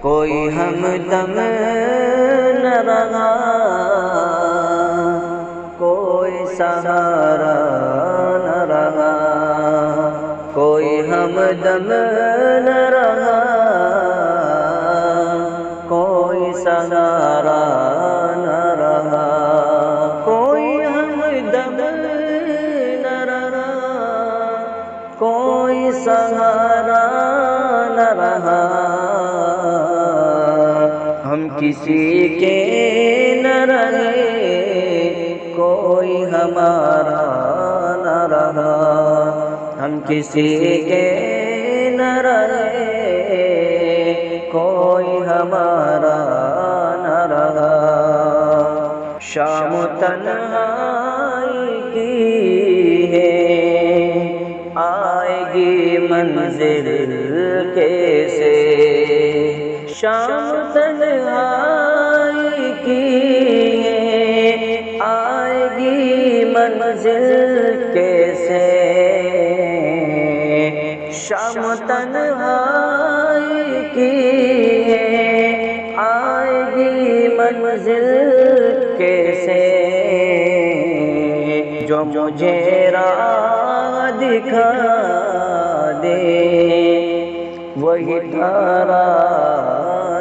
کوئی ہمدم نہ رہا، کوئی سہارا نہ رہا، کوئی ہمدم نہ رہا، کوئی سہارا نہ رہا، کوئی ہمدم نہ رہا، کوئی سہارا نہ رہا، ہم کسی کے نہ رہے، کوئی ہمارا نہ رہا، ہم کسی کے نہ رہے، کوئی ہمارا نہ رہا۔ شام تنہائی کی ہے، آئے گی منزل کیسے، شام تنہائی کی ہے، آئے گی منزل کیسے، شام تنہائی کی ہے، آئے گی منزل کیسے، جو مجھے راہ دکھا دے وہی تارا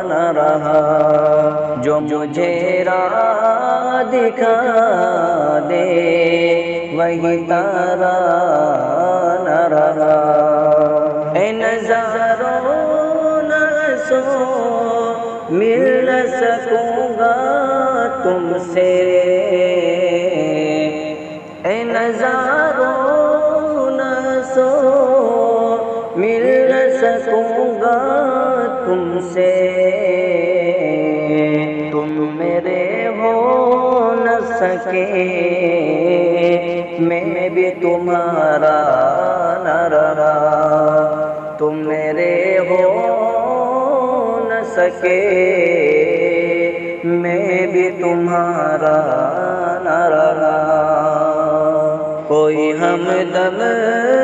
نہ رہا، جو مجھے راہ دکھا دے وہی تارا نہ رہا۔ اے نظاروں نہ سو مل نہ سکوں گا تم سے، اے نظاروں نہ سو مل نہ سکوں گا تم سے، تم میرے ہو نہ سکے، میں بھی تمہارا نہ رہا، تم میرے ہو نہ سکے، میں بھی تمہارا نہ رہا، کوئی ہمدم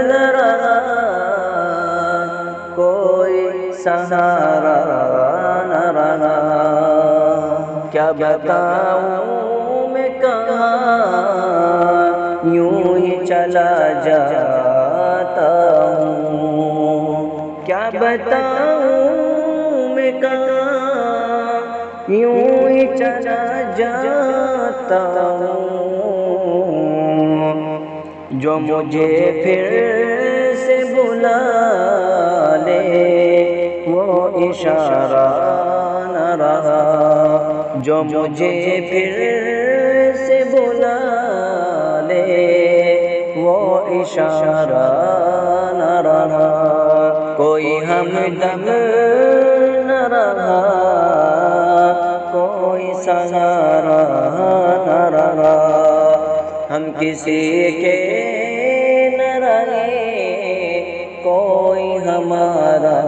نہ رہا، کوئی سہارا نہ رہا، کیا بتاؤں میں کہاں یوں ہی چلا جاتا ہوں، کیا بتاؤں میں کہاں یوں ہی چلا جاتا ہوں، جو مجھے پھر سے بلا لے وہ اشارہ نہ رہا، جو مجھے پھر سے بلا لے وہ اشارہ نہ رہا، کوئی ہمدم نہ رہا، کوئی سہارا نہ رہا، ہم کسی کے نہ رہے، کوئی ہمارا